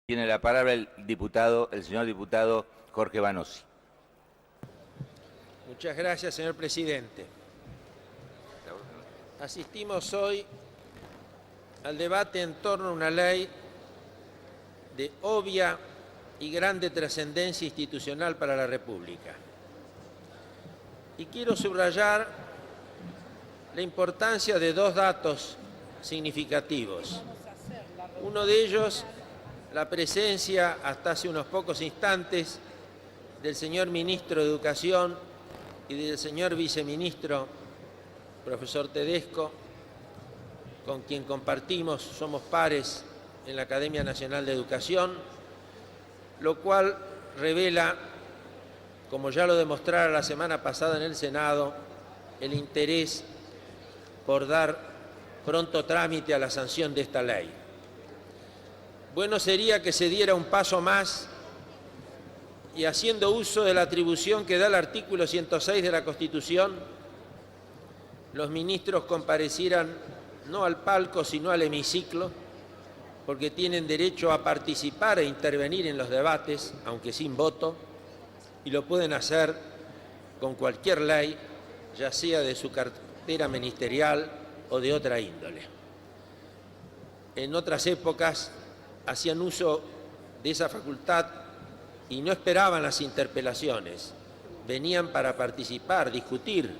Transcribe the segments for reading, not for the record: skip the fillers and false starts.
Tiene la palabra el señor diputado Jorge Vanossi. Muchas gracias, señor presidente. Asistimos hoy al debate en torno a una ley de obvia y grande trascendencia institucional para la República. Y quiero subrayar la importancia de dos datos significativos. Uno de ellos, la presencia hasta hace unos pocos instantes del señor ministro de Educación y del señor viceministro, profesor Tedesco, con quien compartimos, somos pares en la Academia Nacional de Educación, lo cual revela, como ya lo demostrara la semana pasada en el Senado, el interés por dar pronto trámite a la sanción de esta ley. Bueno sería que se diera un paso más y, haciendo uso de la atribución que da el artículo 106 de la Constitución, los ministros comparecieran no al palco sino al hemiciclo, porque tienen derecho a participar e intervenir en los debates, aunque sin voto, y lo pueden hacer con cualquier ley, ya sea de su cartera ministerial o de otra índole. En otras épocas hacían uso de esa facultad y no esperaban las interpelaciones, venían para participar, discutir,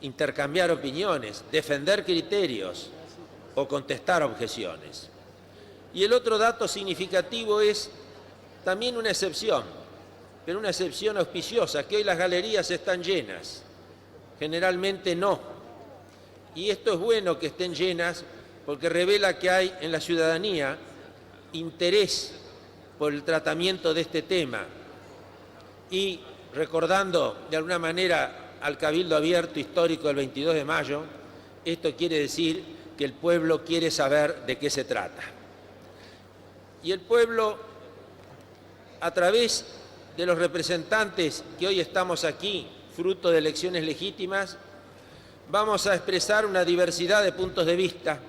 intercambiar opiniones, defender criterios o contestar objeciones. Y el otro dato significativo es también una excepción, pero una excepción auspiciosa, que hoy las galerías están llenas, generalmente no. Y esto es bueno que estén llenas porque revela que hay en la ciudadanía interés por el tratamiento de este tema. Y recordando de alguna manera al Cabildo Abierto histórico del 22 de mayo, esto quiere decir que el pueblo quiere saber de qué se trata. Y el pueblo, a través de los representantes que hoy estamos aquí, fruto de elecciones legítimas, vamos a expresar una diversidad de puntos de vista.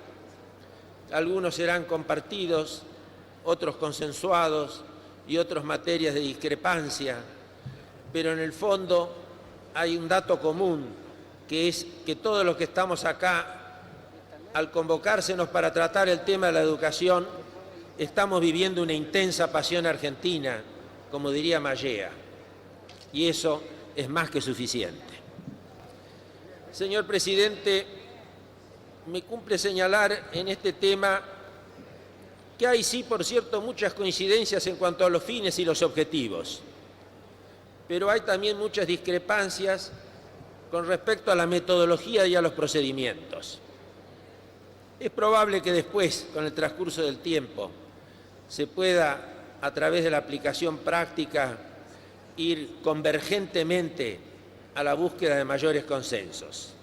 Algunos serán compartidos, otros consensuados y otros materias de discrepancia, pero en el fondo hay un dato común, que es que todos los que estamos acá, al convocársenos para tratar el tema de la educación, estamos viviendo una intensa pasión argentina, como diría Mallea, y eso es más que suficiente. Señor presidente, me cumple señalar en este tema que hay, sí, por cierto, muchas coincidencias en cuanto a los fines y los objetivos, pero hay también muchas discrepancias con respecto a la metodología y a los procedimientos. Es probable que después, con el transcurso del tiempo, se pueda, a través de la aplicación práctica, ir convergentemente a la búsqueda de mayores consensos.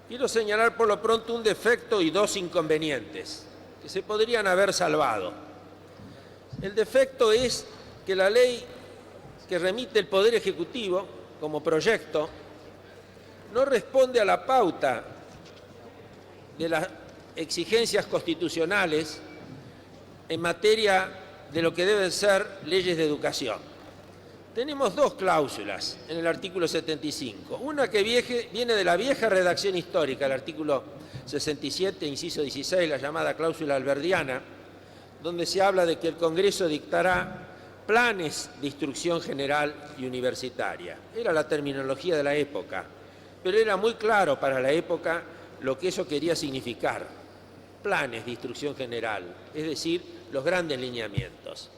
Quiero señalar por lo pronto un defecto y dos inconvenientes que se podrían haber salvado. El defecto es que la ley que remite el Poder Ejecutivo como proyecto no responde a la pauta de las exigencias constitucionales en materia de lo que deben ser leyes de educación. Tenemos dos cláusulas en el artículo 75. Una que viene de la vieja redacción histórica, el artículo 67, inciso 16, la llamada cláusula alberdiana, donde se habla de que el Congreso dictará planes de instrucción general y universitaria. Era la terminología de la época, pero era muy claro para la época lo que eso quería significar. Planes de instrucción general, es decir, los grandes lineamientos.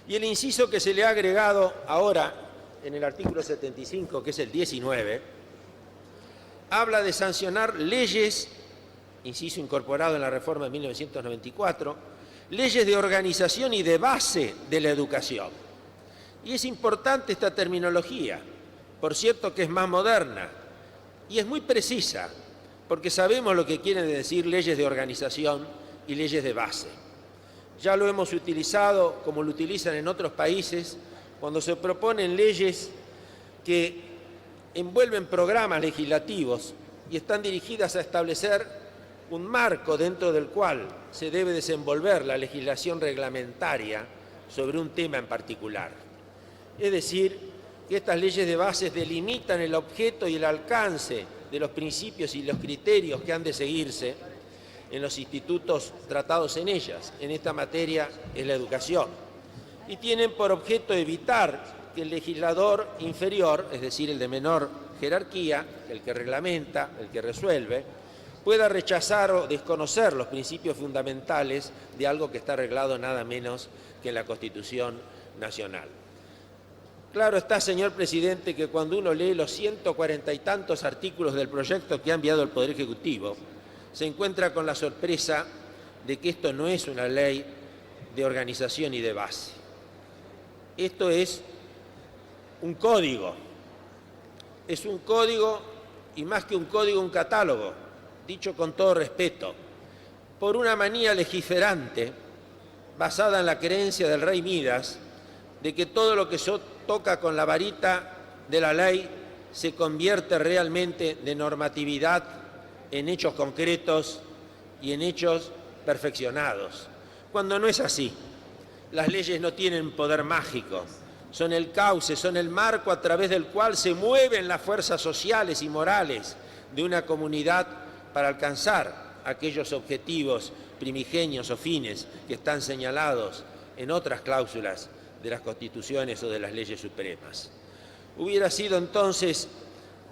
Y el inciso que se le ha agregado ahora en el artículo 75, que es el 19, habla de sancionar leyes, inciso incorporado en la reforma de 1994, leyes de organización y de base de la educación. Y es importante esta terminología, por cierto que es más moderna y es muy precisa, porque sabemos lo que quieren decir leyes de organización y leyes de base. Ya lo hemos utilizado, como lo utilizan en otros países, cuando se proponen leyes que envuelven programas legislativos y están dirigidas a establecer un marco dentro del cual se debe desenvolver la legislación reglamentaria sobre un tema en particular. Es decir, que estas leyes de bases delimitan el objeto y el alcance de los principios y los criterios que han de seguirse en los institutos tratados en ellas. En esta materia es la educación. Y tienen por objeto evitar que el legislador inferior, es decir, el de menor jerarquía, el que reglamenta, el que resuelve, pueda rechazar o desconocer los principios fundamentales de algo que está arreglado nada menos que en la Constitución Nacional. Claro está, señor presidente, que cuando uno lee los 140 y tantos artículos del proyecto que ha enviado el Poder Ejecutivo, se encuentra con la sorpresa de que esto no es una ley de organización y de base. Esto es un código. Es un código y más que un código, un catálogo, dicho con todo respeto, por una manía legiferante basada en la creencia del rey Midas de que todo lo que se toca con la varita de la ley se convierte realmente de normatividad en hechos concretos y en hechos perfeccionados, cuando no es así. Las leyes no tienen poder mágico, son el cauce, son el marco a través del cual se mueven las fuerzas sociales y morales de una comunidad para alcanzar aquellos objetivos primigenios o fines que están señalados en otras cláusulas de las constituciones o de las leyes supremas. Hubiera sido entonces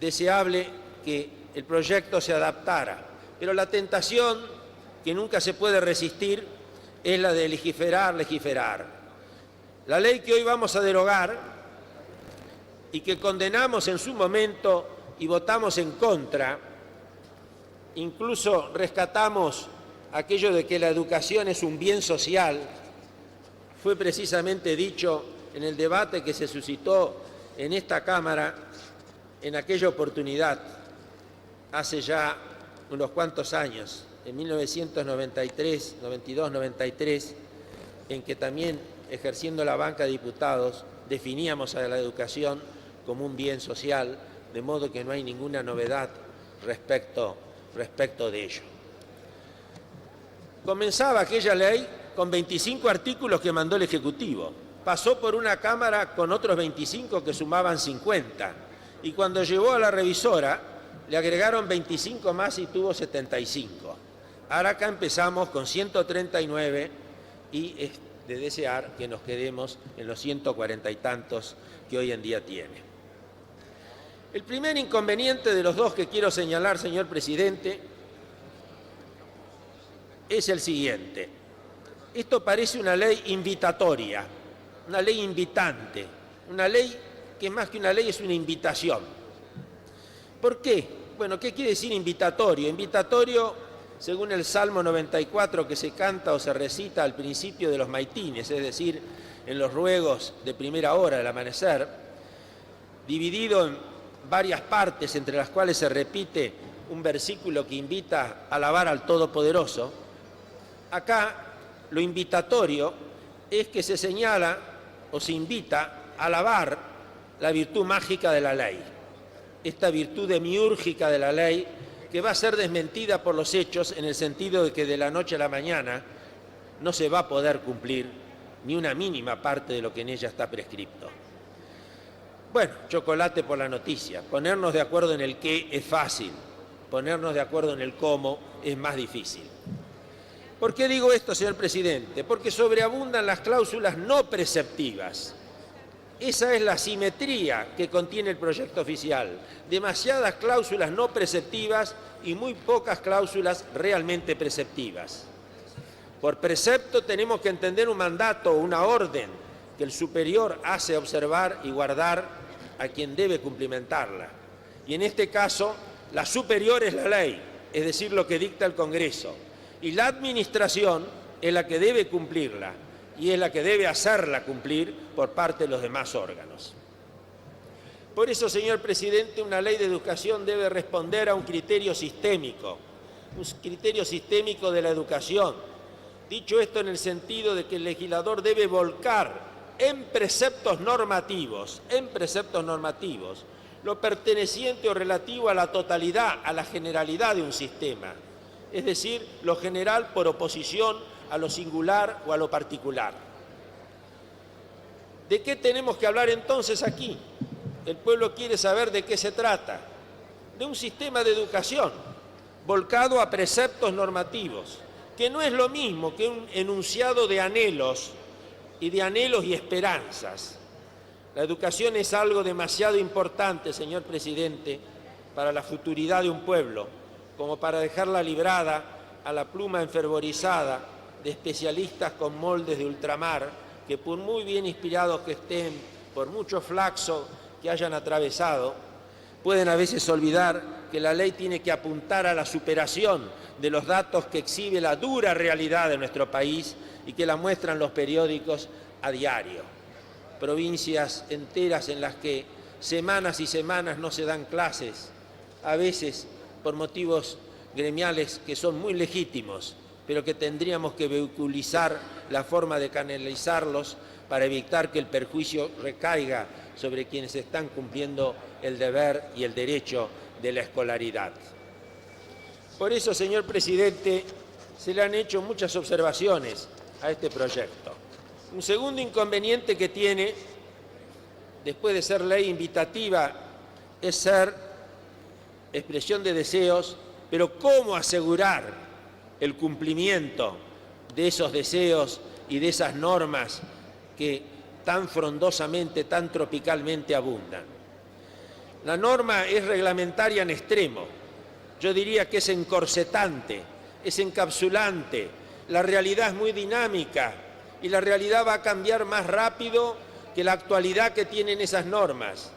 deseable que el proyecto se adaptara, pero la tentación que nunca se puede resistir es la de legislar. La ley que hoy vamos a derogar y que condenamos en su momento y votamos en contra, incluso rescatamos aquello de que la educación es un bien social, fue precisamente dicho en el debate que se suscitó en esta Cámara en aquella oportunidad, hace ya unos cuantos años, en 1993, 92, 93, en que también, ejerciendo la banca de diputados, definíamos a la educación como un bien social, de modo que no hay ninguna novedad respecto de ello. Comenzaba aquella ley con 25 artículos que mandó el Ejecutivo. Pasó por una Cámara con otros 25 que sumaban 50. Y cuando llegó a la revisora, le agregaron 25 más y tuvo 75. Ahora acá empezamos con 139 y es de desear que nos quedemos en los 140 y tantos que hoy en día tiene. El primer inconveniente de los dos que quiero señalar, señor presidente, es el siguiente. Esto parece una ley invitatoria, una ley invitante, una ley que más que una ley es una invitación. ¿Por qué? Bueno, ¿qué quiere decir invitatorio? Invitatorio, según el Salmo 94 que se canta o se recita al principio de los maitines, es decir, en los ruegos de primera hora del amanecer, dividido en varias partes entre las cuales se repite un versículo que invita a alabar al Todopoderoso. Acá lo invitatorio es que se señala o se invita a alabar la virtud mágica de la ley, esta virtud demiúrgica de la ley que va a ser desmentida por los hechos en el sentido de que de la noche a la mañana no se va a poder cumplir ni una mínima parte de lo que en ella está prescripto. Bueno, chocolate por la noticia. Ponernos de acuerdo en el qué es fácil, ponernos de acuerdo en el cómo es más difícil. ¿Por qué digo esto, señor presidente? Porque sobreabundan las cláusulas no preceptivas. Esa es la simetría que contiene el proyecto oficial. Demasiadas cláusulas no preceptivas y muy pocas cláusulas realmente preceptivas. Por precepto tenemos que entender un mandato o una orden que el superior hace observar y guardar a quien debe cumplimentarla. Y en este caso, la superior es la ley, es decir, lo que dicta el Congreso. Y la administración es la que debe cumplirla y es la que debe hacerla cumplir por parte de los demás órganos. Por eso, señor presidente, una ley de educación debe responder a un criterio sistémico de la educación. Dicho esto en el sentido de que el legislador debe volcar en preceptos normativos, lo perteneciente o relativo a la totalidad, a la generalidad de un sistema, es decir, lo general por oposición a lo singular o a lo particular. ¿De qué tenemos que hablar entonces aquí? El pueblo quiere saber de qué se trata. De un sistema de educación volcado a preceptos normativos, que no es lo mismo que un enunciado de anhelos y esperanzas. La educación es algo demasiado importante, señor presidente, para la futuridad de un pueblo, como para dejarla librada a la pluma enfervorizada de especialistas con moldes de ultramar, que por muy bien inspirados que estén, por mucho flaxo que hayan atravesado, pueden a veces olvidar que la ley tiene que apuntar a la superación de los datos que exhibe la dura realidad de nuestro país y que la muestran los periódicos a diario. Provincias enteras en las que semanas y semanas no se dan clases, a veces por motivos gremiales que son muy legítimos, pero que tendríamos que vehiculizar la forma de canalizarlos para evitar que el perjuicio recaiga sobre quienes están cumpliendo el deber y el derecho de la escolaridad. Por eso, señor presidente, se le han hecho muchas observaciones a este proyecto. Un segundo inconveniente que tiene, después de ser ley invitativa, es ser expresión de deseos, pero ¿cómo asegurar el cumplimiento de esos deseos y de esas normas que tan frondosamente, tan tropicalmente abundan? La norma es reglamentaria en extremo. Yo diría que es encorsetante, es encapsulante. La realidad es muy dinámica y la realidad va a cambiar más rápido que la actualidad que tienen esas normas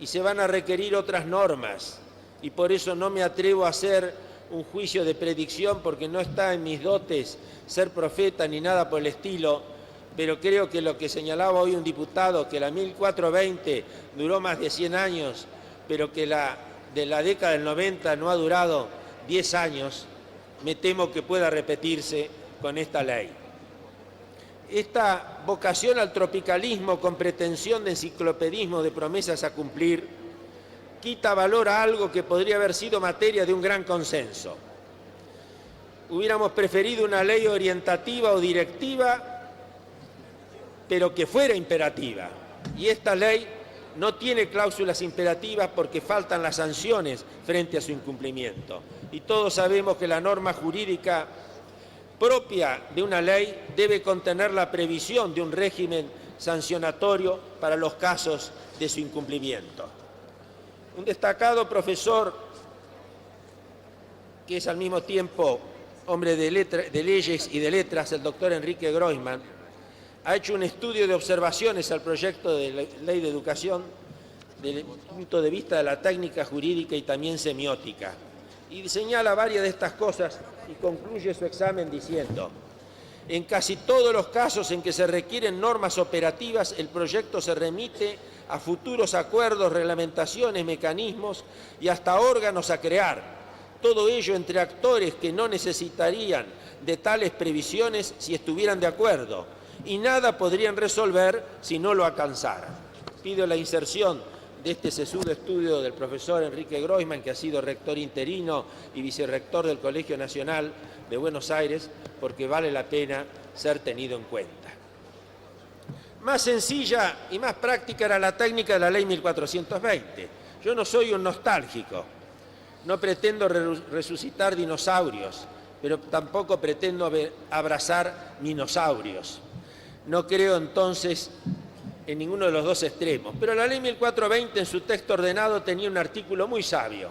y se van a requerir otras normas. Y por eso no me atrevo a hacer un juicio de predicción porque no está en mis dotes ser profeta ni nada por el estilo, pero creo que lo que señalaba hoy un diputado, que la 1420 duró más de 100 años, pero que de la década del 90 no ha durado 10 años, me temo que pueda repetirse con esta ley. Esta vocación al tropicalismo con pretensión de enciclopedismo de promesas a cumplir quita valor a algo que podría haber sido materia de un gran consenso. Hubiéramos preferido una ley orientativa o directiva, pero que fuera imperativa. Y esta ley no tiene cláusulas imperativas porque faltan las sanciones frente a su incumplimiento. Y todos sabemos que la norma jurídica propia de una ley debe contener la previsión de un régimen sancionatorio para los casos de su incumplimiento. Un destacado profesor, que es al mismo tiempo hombre de leyes y de letras, el doctor Enrique Groisman, ha hecho un estudio de observaciones al proyecto de ley de educación desde el punto de vista de la técnica jurídica y también semiótica. Y señala varias de estas cosas y concluye su examen diciendo: en casi todos los casos en que se requieren normas operativas, el proyecto se remite a futuros acuerdos, reglamentaciones, mecanismos y hasta órganos a crear. Todo ello entre actores que no necesitarían de tales previsiones si estuvieran de acuerdo, y nada podrían resolver si no lo alcanzaran. Pido la inserción de este sesudo estudio del profesor Enrique Groisman, que ha sido rector interino y vicerrector del Colegio Nacional de Buenos Aires, porque vale la pena ser tenido en cuenta. Más sencilla y más práctica era la técnica de la ley 1420. Yo no soy un nostálgico, no pretendo resucitar dinosaurios, pero tampoco pretendo abrazar dinosaurios. No creo entonces en ninguno de los dos extremos. Pero la ley 1420 en su texto ordenado tenía un artículo muy sabio.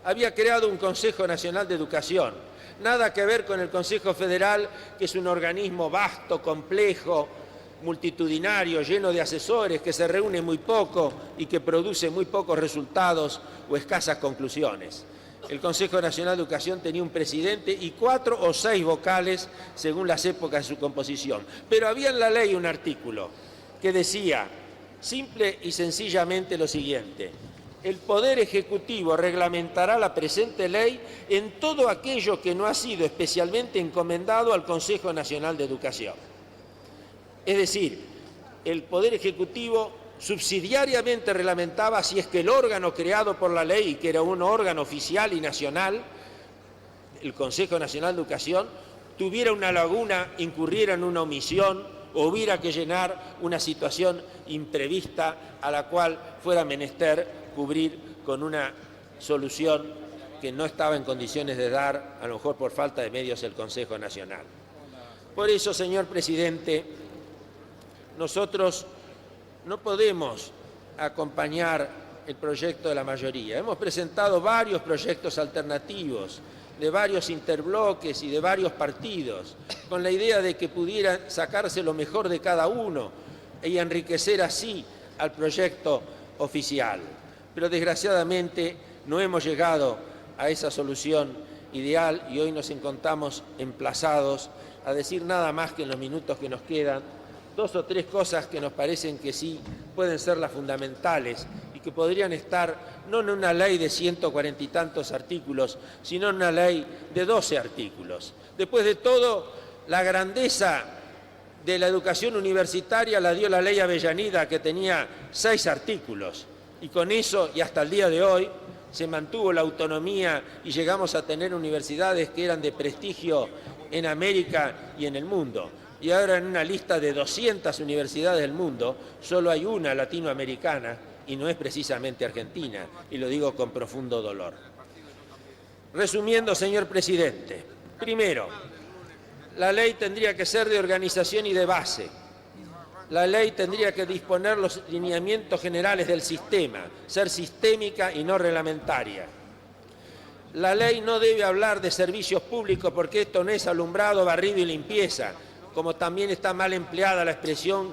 Había creado un Consejo Nacional de Educación. Nada que ver con el Consejo Federal, que es un organismo vasto, complejo, multitudinario, lleno de asesores, que se reúne muy poco y que produce muy pocos resultados o escasas conclusiones. El Consejo Nacional de Educación tenía un presidente y 4 o 6 vocales según las épocas de su composición. Pero había en la ley un artículo que decía simple y sencillamente lo siguiente: el Poder Ejecutivo reglamentará la presente ley en todo aquello que no ha sido especialmente encomendado al Consejo Nacional de Educación. Es decir, el Poder Ejecutivo subsidiariamente reglamentaba si es que el órgano creado por la ley, que era un órgano oficial y nacional, el Consejo Nacional de Educación tuviera una laguna, incurriera en una omisión o hubiera que llenar una situación imprevista a la cual fuera menester cubrir con una solución que no estaba en condiciones de dar, a lo mejor por falta de medios, el Consejo Nacional. Por eso, señor presidente, nosotros no podemos acompañar el proyecto de la mayoría. Hemos presentado varios proyectos alternativos de varios interbloques y de varios partidos, con la idea de que pudieran sacarse lo mejor de cada uno y enriquecer así al proyecto oficial. Pero desgraciadamente no hemos llegado a esa solución ideal y hoy nos encontramos emplazados a decir nada más que en los minutos que nos quedan dos o tres cosas que nos parecen que sí pueden ser las fundamentales y que podrían estar no en una ley de 140 y tantos artículos, sino en una ley de 12 artículos. Después de todo, la grandeza de la educación universitaria la dio la ley Avellaneda, que tenía 6 artículos, y con eso, y hasta el día de hoy, se mantuvo la autonomía y llegamos a tener universidades que eran de prestigio en América y en el mundo. Y ahora en una lista de 200 universidades del mundo, solo hay una latinoamericana y no es precisamente Argentina, y lo digo con profundo dolor. Resumiendo, señor presidente, primero, la ley tendría que ser de organización y de base. La ley tendría que disponer los lineamientos generales del sistema, ser sistémica y no reglamentaria. La ley no debe hablar de servicios públicos porque esto no es alumbrado, barrido y limpieza, como también está mal empleada la expresión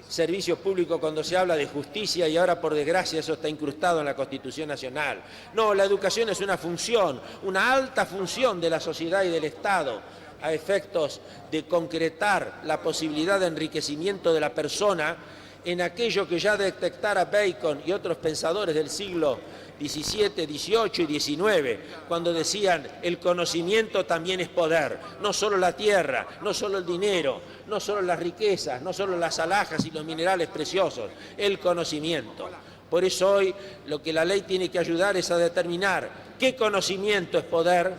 servicios públicos cuando se habla de justicia y ahora por desgracia eso está incrustado en la Constitución Nacional. No, la educación es una función, una alta función de la sociedad y del Estado a efectos de concretar la posibilidad de enriquecimiento de la persona en aquello que ya detectara Bacon y otros pensadores del siglo XVII, XVIII y XIX, cuando decían el conocimiento también es poder, no solo la tierra, no solo el dinero, no solo las riquezas, no solo las alhajas y los minerales preciosos, el conocimiento. Por eso hoy lo que la ley tiene que ayudar es a determinar qué conocimiento es poder,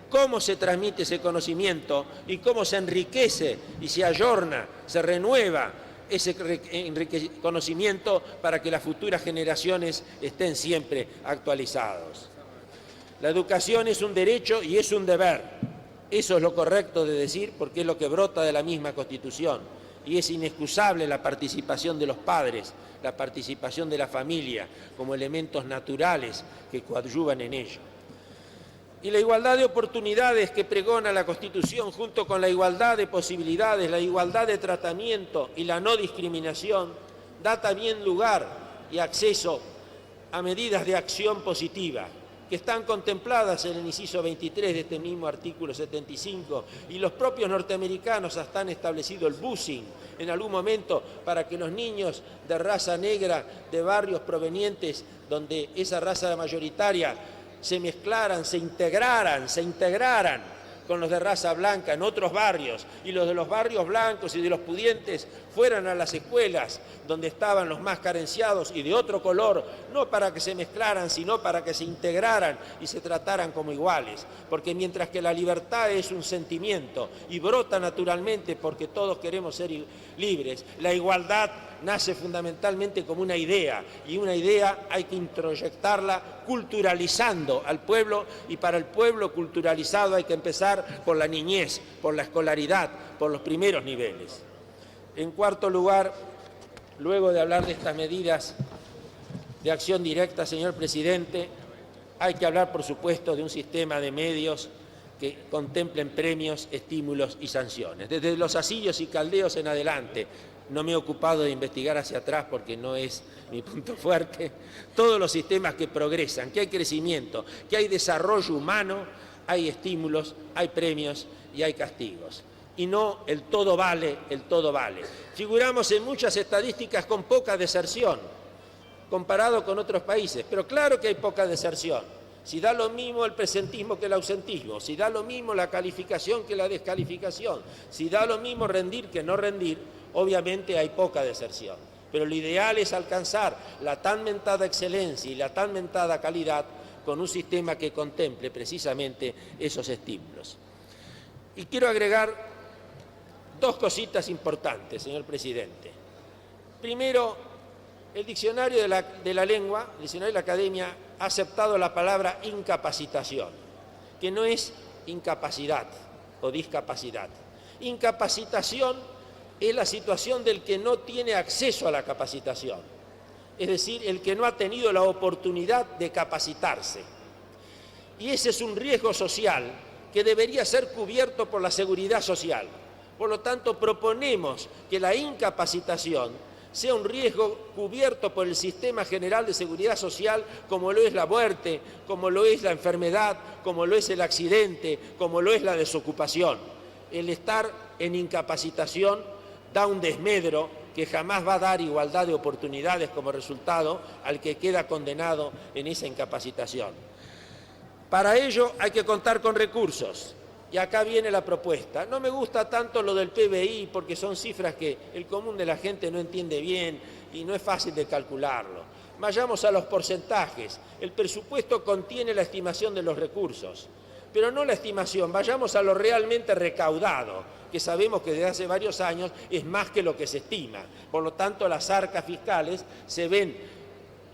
cómo se transmite ese conocimiento y cómo se enriquece y se ayorna, se renueva ese conocimiento para que las futuras generaciones estén siempre actualizados. La educación es un derecho y es un deber. Eso es lo correcto de decir porque es lo que brota de la misma Constitución. Y es inexcusable la participación de los padres, la participación de la familia como elementos naturales que coadyuvan en ello. Y la igualdad de oportunidades que pregona la Constitución, junto con la igualdad de posibilidades, la igualdad de tratamiento y la no discriminación, da también lugar y acceso a medidas de acción positiva, que están contempladas en el inciso 23 de este mismo artículo 75, y los propios norteamericanos hasta han establecido el busing en algún momento para que los niños de raza negra de barrios provenientes donde esa raza mayoritaria se mezclaran, se integraran con los de raza blanca en otros barrios y los de los barrios blancos y de los pudientes fueran a las escuelas donde estaban los más carenciados y de otro color, no para que se mezclaran, sino para que se integraran y se trataran como iguales. Porque mientras que la libertad es un sentimiento y brota naturalmente porque todos queremos ser libres, la igualdad nace fundamentalmente como una idea, y una idea hay que introyectarla culturalizando al pueblo, y para el pueblo culturalizado hay que empezar por la niñez, por la escolaridad, por los primeros niveles. En cuarto lugar, luego de hablar de estas medidas de acción directa, señor presidente, hay que hablar, por supuesto, de un sistema de medios que contemplen premios, estímulos y sanciones. Desde los asillos y caldeos en adelante, no me he ocupado de investigar hacia atrás porque no es mi punto fuerte, todos los sistemas que progresan, que hay crecimiento, que hay desarrollo humano, hay estímulos, hay premios y hay castigos. Y no el todo vale, el todo vale. Figuramos en muchas estadísticas con poca deserción, comparado con otros países, pero claro que hay poca deserción. Si da lo mismo el presentismo que el ausentismo, si da lo mismo la calificación que la descalificación, si da lo mismo rendir que no rendir, obviamente hay poca deserción. Pero lo ideal es alcanzar la tan mentada excelencia y la tan mentada calidad con un sistema que contemple precisamente esos estímulos. Y quiero agregar dos cositas importantes, señor presidente. Primero, el diccionario de la lengua, el diccionario de la academia, ha aceptado la palabra incapacitación, que no es incapacidad o discapacidad. Incapacitación es la situación del que no tiene acceso a la capacitación, es decir, el que no ha tenido la oportunidad de capacitarse. Y ese es un riesgo social que debería ser cubierto por la seguridad social. Por lo tanto, proponemos que la incapacitación sea un riesgo cubierto por el Sistema General de Seguridad Social, como lo es la muerte, como lo es la enfermedad, como lo es el accidente, como lo es la desocupación. El estar en incapacitación da un desmedro que jamás va a dar igualdad de oportunidades como resultado al que queda condenado en esa incapacitación. Para ello hay que contar con recursos. Y acá viene la propuesta. No me gusta tanto lo del PBI porque son cifras que el común de la gente no entiende bien y no es fácil de calcularlo. Vayamos a los porcentajes. El presupuesto contiene la estimación de los recursos, pero no la estimación. Vayamos a lo realmente recaudado, que sabemos que desde hace varios años es más que lo que se estima. Por lo tanto, las arcas fiscales se ven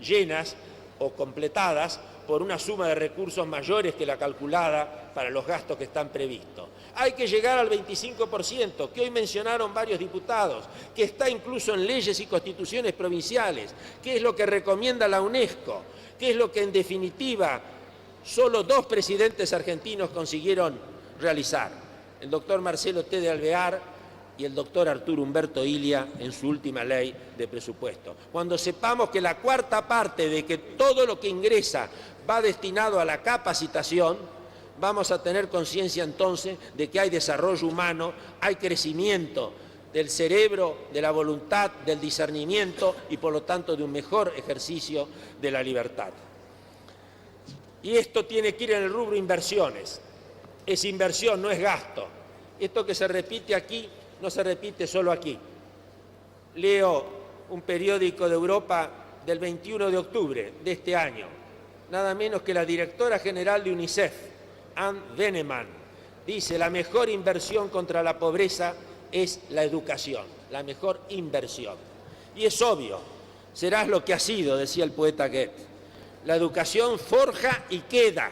llenas o completadas por una suma de recursos mayores que la calculada para los gastos que están previstos. Hay que llegar al 25%, que hoy mencionaron varios diputados, que está incluso en leyes y constituciones provinciales, que es lo que recomienda la UNESCO, que es lo que en definitiva solo 2 presidentes argentinos consiguieron realizar, el doctor Marcelo T. de Alvear y el doctor Arturo Humberto Ilia en su última ley de presupuesto. Cuando sepamos que la cuarta parte de que todo lo que ingresa va destinado a la capacitación, vamos a tener conciencia entonces de que hay desarrollo humano, hay crecimiento del cerebro, de la voluntad, del discernimiento y por lo tanto de un mejor ejercicio de la libertad. Y esto tiene que ir en el rubro inversiones. Es inversión, no es gasto. Esto que se repite aquí no se repite solo aquí. Leo un periódico de Europa del 21 de octubre de este año. Nada menos que la directora general de UNICEF, Anne Veneman, dice: la mejor inversión contra la pobreza es la educación, la mejor inversión. Y es obvio, serás lo que has sido, decía el poeta Goethe. La educación forja y queda,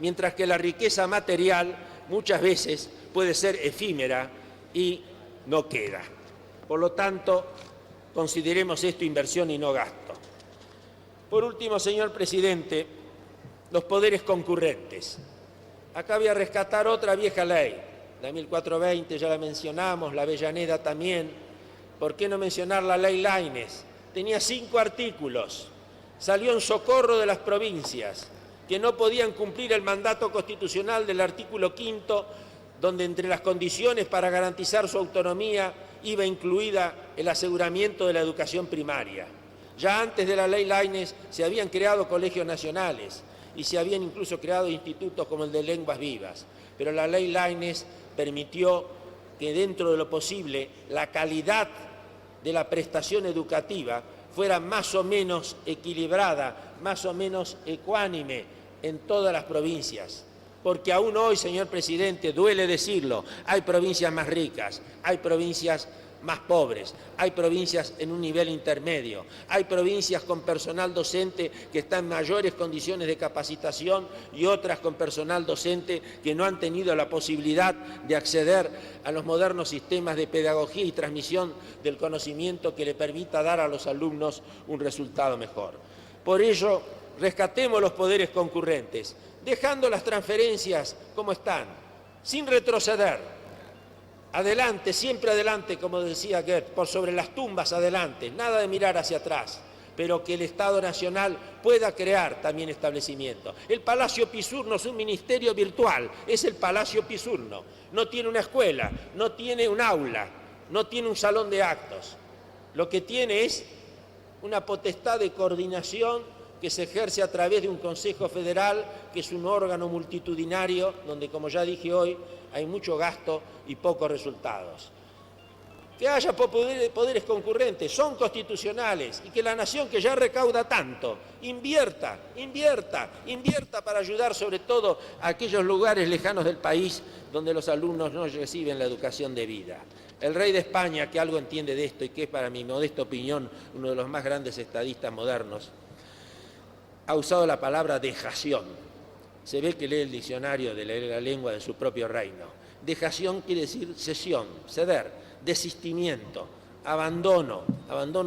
mientras que la riqueza material muchas veces puede ser efímera y no queda. Por lo tanto, consideremos esto inversión y no gasto. Por último, señor presidente, los poderes concurrentes. Acá voy a rescatar otra vieja ley, la 1420, ya la mencionamos, la Avellaneda también. ¿Por qué no mencionar la ley Laínez? Tenía 5 artículos, salió en socorro de las provincias, que no podían cumplir el mandato constitucional del artículo 5, donde entre las condiciones para garantizar su autonomía iba incluida el aseguramiento de la educación primaria. Ya antes de la ley Laínez se habían creado colegios nacionales y se habían incluso creado institutos como el de lenguas vivas, pero la ley Laínez permitió que dentro de lo posible la calidad de la prestación educativa fuera más o menos equilibrada, más o menos ecuánime en todas las provincias. Porque aún hoy, señor presidente, duele decirlo, hay provincias más ricas, hay provincias más pobres, hay provincias en un nivel intermedio, hay provincias con personal docente que está en mayores condiciones de capacitación y otras con personal docente que no han tenido la posibilidad de acceder a los modernos sistemas de pedagogía y transmisión del conocimiento que le permita dar a los alumnos un resultado mejor. Por ello, rescatemos los poderes concurrentes, dejando las transferencias como están, sin retroceder. Adelante, siempre adelante, como decía Goethe, por sobre las tumbas adelante, nada de mirar hacia atrás, pero que el Estado Nacional pueda crear también establecimientos. El Palacio Pisurno es un ministerio virtual, es el Palacio Pisurno. No tiene una escuela, no tiene un aula, no tiene un salón de actos. Lo que tiene es una potestad de coordinación que se ejerce a través de un Consejo Federal, que es un órgano multitudinario, donde, como ya dije hoy, hay mucho gasto y pocos resultados. que haya poderes concurrentes, son constitucionales, y que la nación que ya recauda tanto, invierta para ayudar sobre todo a aquellos lugares lejanos del país donde los alumnos no reciben la educación debida. El rey de España, que algo entiende de esto y que es, para mi modesta opinión, uno de los más grandes estadistas modernos, ha usado la palabra dejación. Se ve que lee el diccionario de la lengua de su propio reino. Dejación quiere decir cesión, ceder, desistimiento, abandono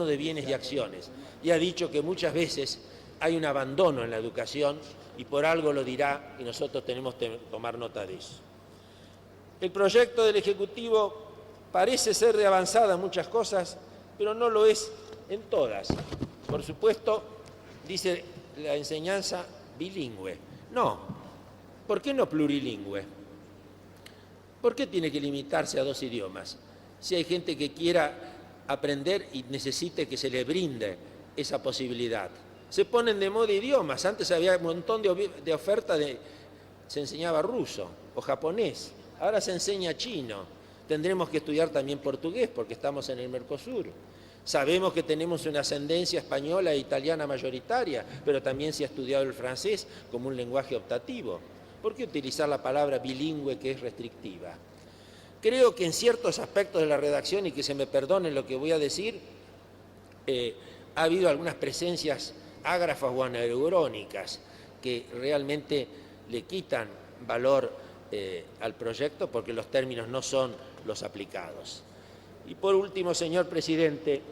de bienes y acciones. Y ha dicho que muchas veces hay un abandono en la educación y por algo lo dirá y nosotros tenemos que tomar nota de eso. El proyecto del Ejecutivo parece ser de avanzada en muchas cosas, pero no lo es en todas. Por supuesto, dice la enseñanza bilingüe. No, ¿por qué no plurilingüe? ¿Por qué tiene que limitarse a 2 idiomas? Si hay gente que quiera aprender y necesite que se le brinde esa posibilidad. Se ponen de moda idiomas. Antes había un montón de oferta se enseñaba ruso o japonés. Ahora se enseña chino. Tendremos que estudiar también portugués porque estamos en el Mercosur. Sabemos que tenemos una ascendencia española e italiana mayoritaria, pero también se ha estudiado el francés como un lenguaje optativo. ¿Por qué utilizar la palabra bilingüe, que es restrictiva? Creo que en ciertos aspectos de la redacción, y que se me perdone lo que voy a decir, ha habido algunas presencias ágrafas o aneurónicas que realmente le quitan valor al proyecto porque los términos no son los aplicados. Y por último, señor presidente,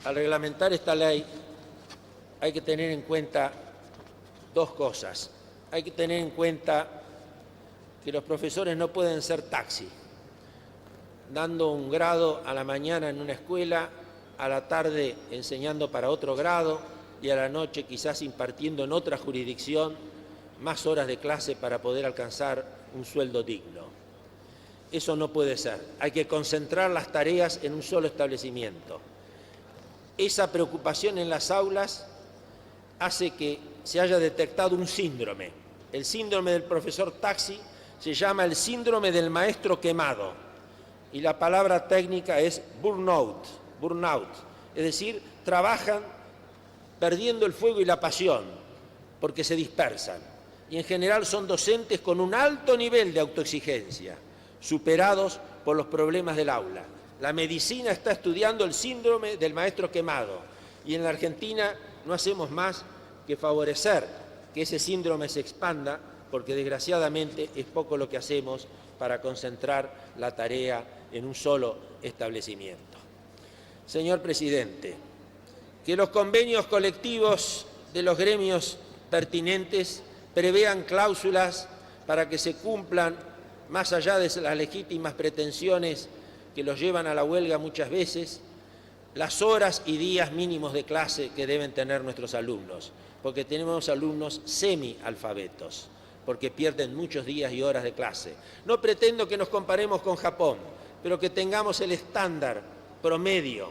al reglamentar esta ley hay que tener en cuenta 2 cosas. Hay que tener en cuenta que los profesores no pueden ser taxi, dando un grado a la mañana en una escuela, a la tarde enseñando para otro grado y a la noche quizás impartiendo en otra jurisdicción más horas de clase para poder alcanzar un sueldo digno. Eso no puede ser. Hay que concentrar las tareas en un solo establecimiento. Esa preocupación en las aulas hace que se haya detectado un síndrome. El síndrome del profesor taxi se llama el síndrome del maestro quemado y la palabra técnica es burnout, es decir, trabajan perdiendo el fuego y la pasión porque se dispersan y en general son docentes con un alto nivel de autoexigencia, superados por los problemas del aula. La medicina está estudiando el síndrome del maestro quemado y en la Argentina no hacemos más que favorecer que ese síndrome se expanda porque desgraciadamente es poco lo que hacemos para concentrar la tarea en un solo establecimiento. Señor presidente, que los convenios colectivos de los gremios pertinentes prevean cláusulas para que se cumplan, más allá de las legítimas pretensiones que los llevan a la huelga muchas veces, las horas y días mínimos de clase que deben tener nuestros alumnos, porque tenemos alumnos semialfabetos, porque pierden muchos días y horas de clase. No pretendo que nos comparemos con Japón, pero que tengamos el estándar promedio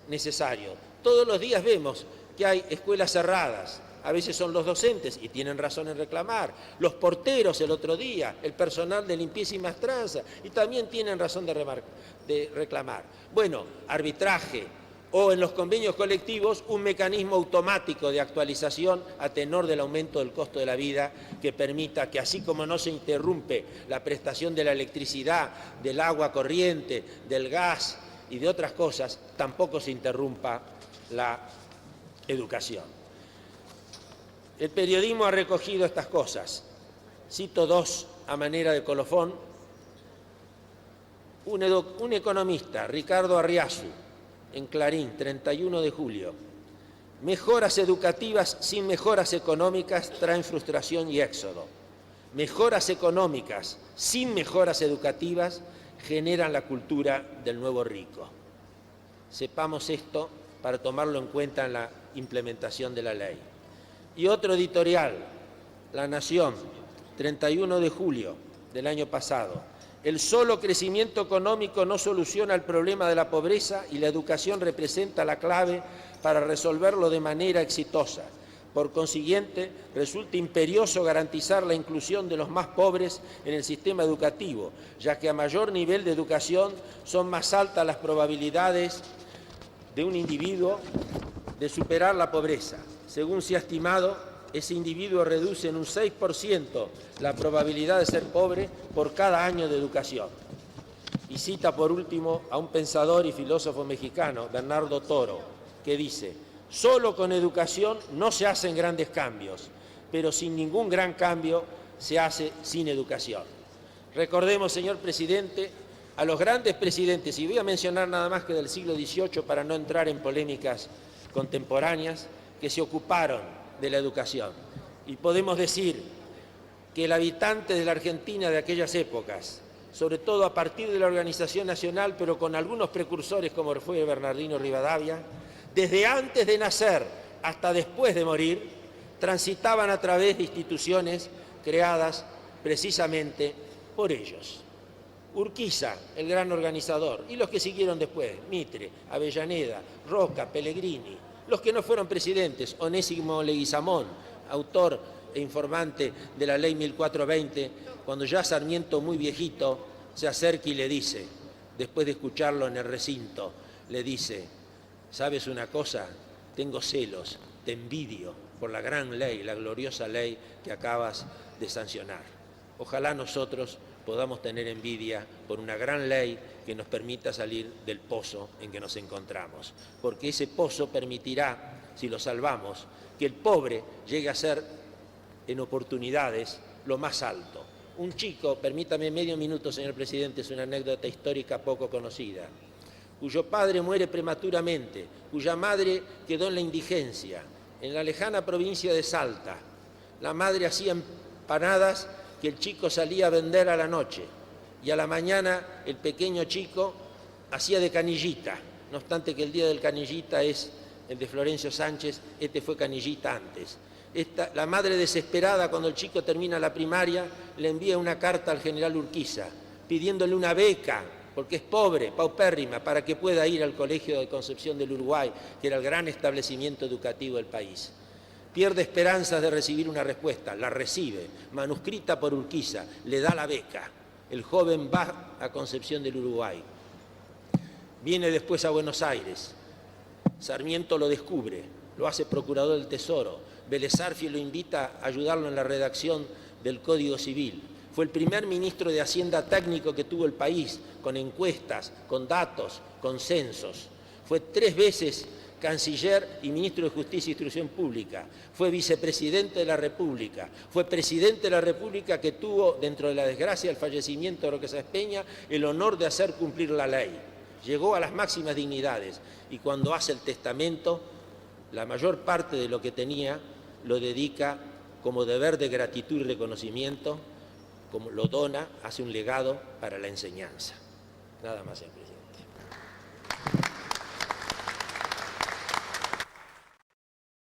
necesario. Todos los días vemos que hay escuelas cerradas, a veces son los docentes y tienen razón en reclamar, los porteros el otro día, el personal de limpieza y maestranza y también tienen razón de reclamar. Bueno, arbitraje o en los convenios colectivos un mecanismo automático de actualización a tenor del aumento del costo de la vida que permita que así como no se interrumpe la prestación de la electricidad, del agua corriente, del gas y de otras cosas, tampoco se interrumpa la educación. El periodismo ha recogido estas cosas. Cito 2 a manera de colofón. Un economista, Ricardo Arriazu, en Clarín, 31 de julio. Mejoras educativas sin mejoras económicas traen frustración y éxodo. Mejoras económicas sin mejoras educativas generan la cultura del nuevo rico. Sepamos esto para tomarlo en cuenta en la implementación de la ley. Y otro editorial, La Nación, 31 de julio del año pasado. El solo crecimiento económico no soluciona el problema de la pobreza y la educación representa la clave para resolverlo de manera exitosa. Por consiguiente, resulta imperioso garantizar la inclusión de los más pobres en el sistema educativo, ya que a mayor nivel de educación son más altas las probabilidades de un individuo de superar la pobreza. Según se ha estimado, ese individuo reduce en un 6% la probabilidad de ser pobre por cada año de educación. Y cita por último a un pensador y filósofo mexicano, Bernardo Toro, que dice: solo con educación no se hacen grandes cambios, pero sin ningún gran cambio se hace sin educación. Recordemos, señor presidente, a los grandes presidentes, y voy a mencionar nada más que del siglo XVIII para no entrar en polémicas contemporáneas, que se ocuparon de la educación. Y podemos decir que el habitante de la Argentina de aquellas épocas, sobre todo a partir de la Organización Nacional, pero con algunos precursores como fue Bernardino Rivadavia, desde antes de nacer hasta después de morir, transitaban a través de instituciones creadas precisamente por ellos. Urquiza, el gran organizador, y los que siguieron después, Mitre, Avellaneda, Roca, Pellegrini, los que no fueron presidentes, Onésimo Leguizamón, autor e informante de la ley 1420, cuando ya Sarmiento, muy viejito, se acerca y le dice, después de escucharlo en el recinto, le dice: ¿sabes una cosa? Tengo celos, te envidio por la gran ley, la gloriosa ley que acabas de sancionar. Ojalá nosotros podamos tener envidia por una gran ley que nos permita salir del pozo en que nos encontramos, porque ese pozo permitirá, si lo salvamos, que el pobre llegue a ser en oportunidades lo más alto. Un chico, permítame medio minuto, señor presidente, es una anécdota histórica poco conocida, cuyo padre muere prematuramente, cuya madre quedó en la indigencia, en la lejana provincia de Salta. La madre hacía empanadas que el chico salía a vender a la noche, y a la mañana el pequeño chico hacía de canillita, no obstante que el día del canillita es el de Florencio Sánchez, este fue canillita antes. La madre, desesperada cuando el chico termina la primaria, le envía una carta al general Urquiza pidiéndole una beca, porque es pobre, paupérrima, para que pueda ir al Colegio de Concepción del Uruguay, que era el gran establecimiento educativo del país. Pierde esperanzas de recibir una respuesta, la recibe, manuscrita por Urquiza, le da la beca. El joven va a Concepción del Uruguay. Viene después a Buenos Aires. Sarmiento lo descubre, lo hace procurador del Tesoro. Vélez Arfiel lo invita a ayudarlo en la redacción del Código Civil. Fue el primer ministro de Hacienda técnico que tuvo el país, con encuestas, con datos, con censos. Fue 3 veces canciller y ministro de Justicia e Instrucción Pública. Fue vicepresidente de la República. Fue presidente de la República que tuvo, dentro de la desgracia del fallecimiento de Roque Sáenz Peña, el honor de hacer cumplir la ley. Llegó a las máximas dignidades y cuando hace el testamento, la mayor parte de lo que tenía lo dedica como deber de gratitud y reconocimiento, como lo dona, hace un legado para la enseñanza. Nada más, señor presidente.